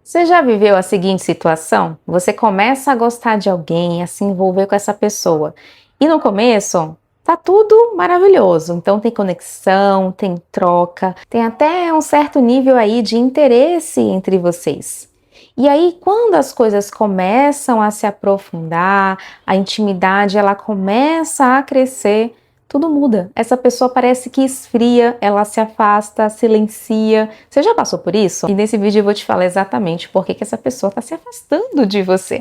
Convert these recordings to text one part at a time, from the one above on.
Você já viveu a seguinte situação? Você começa a gostar de alguém, a se envolver com essa pessoa. E no começo, tá tudo maravilhoso. Então tem conexão, tem troca, tem até um certo nível aí de interesse entre vocês. E aí, quando as coisas começam a se aprofundar, a intimidade ela começa a crescer, tudo muda. Essa pessoa parece que esfria, ela se afasta, silencia. Você já passou por isso? E nesse vídeo eu vou te falar exatamente por que essa pessoa está se afastando de você.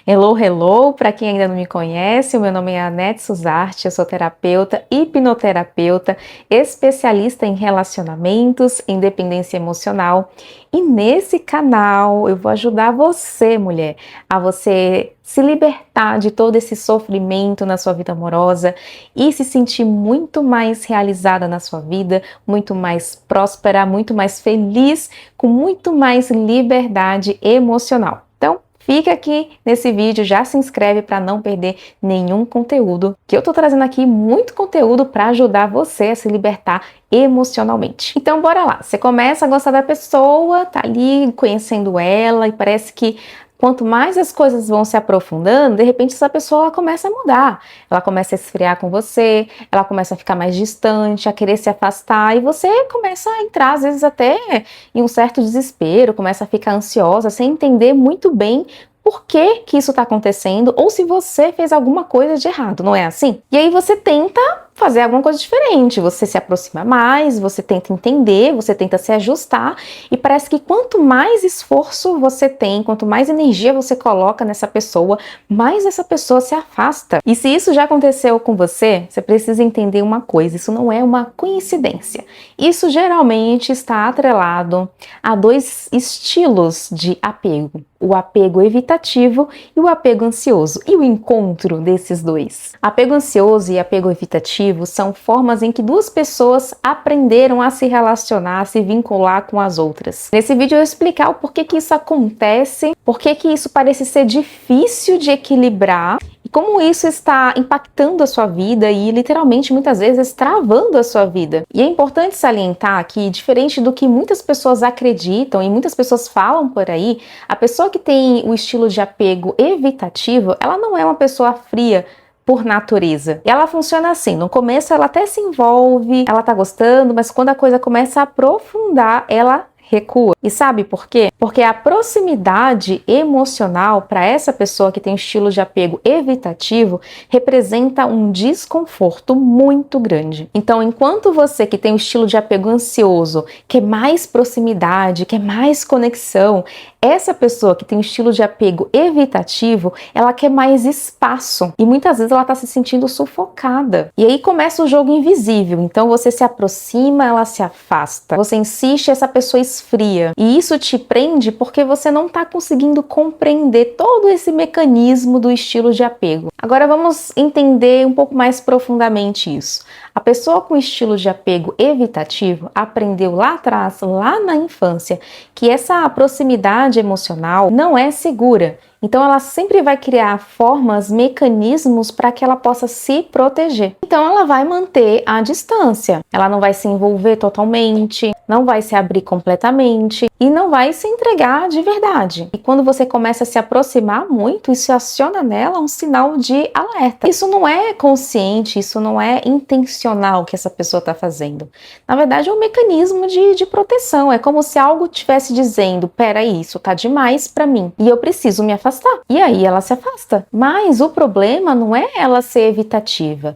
Hello, hello! Para quem ainda não me conhece, o meu nome é Anete Suzarte, eu sou terapeuta, hipnoterapeuta, especialista em relacionamentos, independência emocional. E nesse canal eu vou ajudar você, mulher, a você se libertar de todo esse sofrimento na sua vida amorosa e se sentir muito mais realizada na sua vida, muito mais próspera, muito mais feliz, com muito mais liberdade emocional. Então, fica aqui nesse vídeo, já se inscreve para não perder nenhum conteúdo, que eu tô trazendo aqui muito conteúdo para ajudar você a se libertar emocionalmente. Então bora lá, você começa a gostar da pessoa, tá ali conhecendo ela e parece que quanto mais as coisas vão se aprofundando, de repente essa pessoa ela começa a mudar, ela começa a esfriar com você, ela começa a ficar mais distante, a querer se afastar e você começa a entrar às vezes até em um certo desespero, começa a ficar ansiosa, sem entender muito bem por que que isso está acontecendo ou se você fez alguma coisa de errado, não é assim? E aí você tenta fazer alguma coisa diferente, você se aproxima mais, você tenta entender, você tenta se ajustar e parece que quanto mais esforço você tem, quanto mais energia você coloca nessa pessoa, mais essa pessoa se afasta. E se isso já aconteceu com você, você precisa entender uma coisa, isso não é uma coincidência. Isso geralmente está atrelado a dois estilos de apego. O apego evitativo e o apego ansioso. E o encontro desses dois? Apego ansioso e apego evitativo são formas em que duas pessoas aprenderam a se relacionar, a se vincular com as outras. Nesse vídeo eu vou explicar o porquê que isso acontece, porquê que isso parece ser difícil de equilibrar e como isso está impactando a sua vida e literalmente muitas vezes travando a sua vida. E é importante salientar que, diferente do que muitas pessoas acreditam e muitas pessoas falam por aí, a pessoa que tem o estilo de apego evitativo, ela não é uma pessoa fria por natureza. Ela funciona assim, no começo ela até se envolve, ela tá gostando, mas quando a coisa começa a aprofundar, ela recua. E sabe por quê? Porque a proximidade emocional para essa pessoa que tem estilo de apego evitativo representa um desconforto muito grande. Então, enquanto você que tem o estilo de apego ansioso quer mais proximidade, quer mais conexão, essa pessoa que tem o estilo de apego evitativo, ela quer mais espaço e muitas vezes ela está se sentindo sufocada. E aí começa o jogo invisível. Então você se aproxima, ela se afasta. Você insiste, essa pessoa esfria. E isso te prende porque você não está conseguindo compreender todo esse mecanismo do estilo de apego. Agora vamos entender um pouco mais profundamente isso. A pessoa com estilo de apego evitativo aprendeu lá atrás, lá na infância, que essa proximidade emocional não é segura. Então ela sempre vai criar formas, mecanismos para que ela possa se proteger. Então ela vai manter a distância. Ela não vai se envolver totalmente, não vai se abrir completamente e não vai se entregar de verdade. E quando você começa a se aproximar muito, isso aciona nela um sinal de alerta. Isso não é consciente, isso não é intencional que essa pessoa está fazendo. Na verdade é um mecanismo de proteção. É como se algo estivesse dizendo, peraí, isso tá demais para mim e eu preciso me afastar. E aí ela se afasta. Mas o problema não é ela ser evitativa.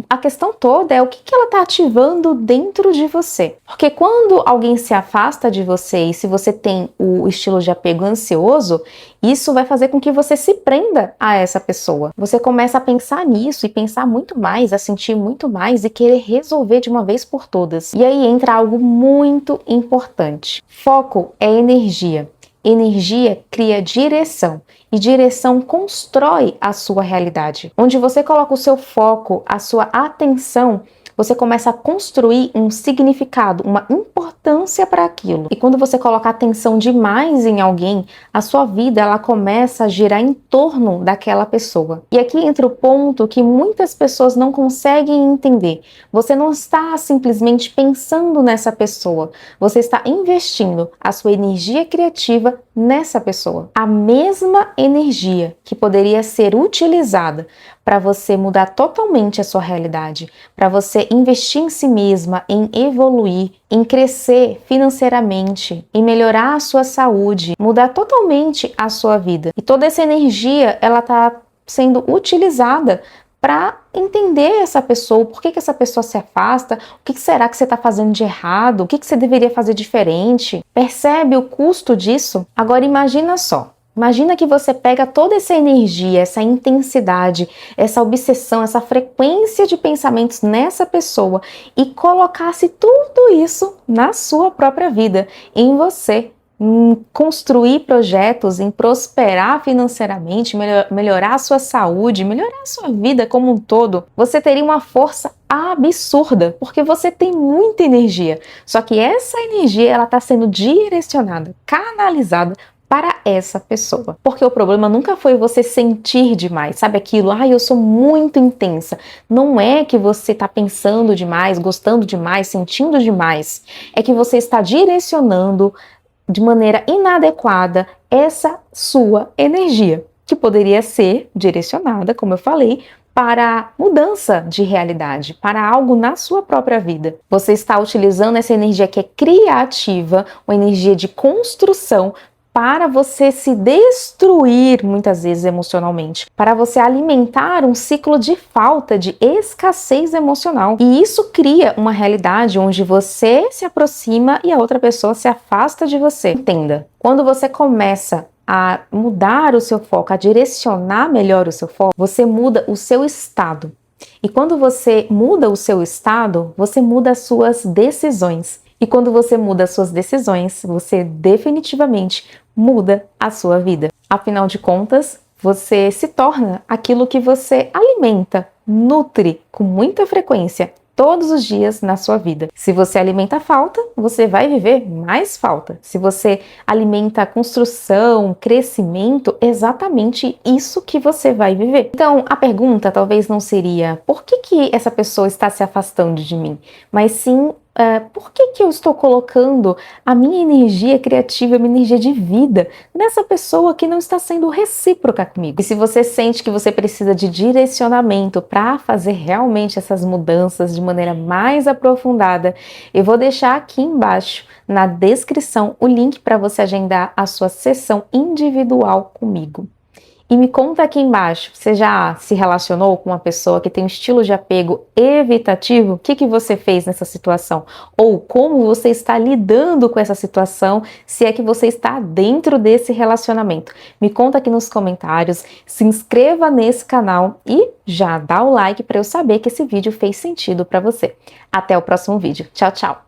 A questão toda é o que ela está ativando dentro de você. Porque quando alguém se afasta de você e se você tem o estilo de apego ansioso, isso vai fazer com que você se prenda a essa pessoa. Você começa a pensar nisso e pensar muito mais, a sentir muito mais e querer resolver de uma vez por todas. E aí entra algo muito importante. Foco é energia. Energia cria direção e direção constrói a sua realidade. Onde você coloca o seu foco, a sua atenção, você começa a construir um significado, uma importância para aquilo. E quando você coloca atenção demais em alguém, a sua vida ela começa a girar em torno daquela pessoa. E aqui entra o ponto que muitas pessoas não conseguem entender. Você não está simplesmente pensando nessa pessoa, você está investindo a sua energia criativa nessa pessoa. A mesma energia que poderia ser utilizada para você mudar totalmente a sua realidade, para você investir em si mesma, em evoluir, em crescer financeiramente, em melhorar a sua saúde, mudar totalmente a sua vida. E toda essa energia, ela está sendo utilizada para entender essa pessoa, por que essa pessoa se afasta, o que será que você está fazendo de errado, o que você deveria fazer diferente. Percebe o custo disso? Agora imagina só. Imagina que você pega toda essa energia, essa intensidade, essa obsessão, essa frequência de pensamentos nessa pessoa e colocasse tudo isso na sua própria vida, em você. Em construir projetos, em prosperar financeiramente, melhorar a sua saúde, melhorar a sua vida como um todo, você teria uma força absurda, porque você tem muita energia. Só que essa energia ela está sendo direcionada, canalizada para essa pessoa. Porque o problema nunca foi você sentir demais, sabe aquilo? Eu sou muito intensa. Não é que você está pensando demais, gostando demais, sentindo demais. É que você está direcionando de maneira inadequada essa sua energia, que poderia ser direcionada, como eu falei, para mudança de realidade, para algo na sua própria vida. Você está utilizando essa energia que é criativa, uma energia de construção, para você se destruir muitas vezes emocionalmente, para você alimentar um ciclo de falta, de escassez emocional. E isso cria uma realidade onde você se aproxima e a outra pessoa se afasta de você. Entenda, quando você começa a mudar o seu foco, a direcionar melhor o seu foco, você muda o seu estado. E quando você muda o seu estado, você muda as suas decisões. E quando você muda as suas decisões, você definitivamente muda a sua vida. Afinal de contas, você se torna aquilo que você alimenta, nutre com muita frequência todos os dias na sua vida. Se você alimenta falta, você vai viver mais falta. Se você alimenta construção, crescimento, exatamente isso que você vai viver. Então, a pergunta talvez não seria por que essa pessoa está se afastando de mim, mas sim por que eu estou colocando a minha energia criativa, a minha energia de vida nessa pessoa que não está sendo recíproca comigo? E se você sente que você precisa de direcionamento para fazer realmente essas mudanças de maneira mais aprofundada, eu vou deixar aqui embaixo na descrição o link para você agendar a sua sessão individual comigo. E me conta aqui embaixo, você já se relacionou com uma pessoa que tem um estilo de apego evitativo? O que você fez nessa situação? Ou como você está lidando com essa situação, se é que você está dentro desse relacionamento? Me conta aqui nos comentários, se inscreva nesse canal e já dá o like para eu saber que esse vídeo fez sentido para você. Até o próximo vídeo. Tchau, tchau!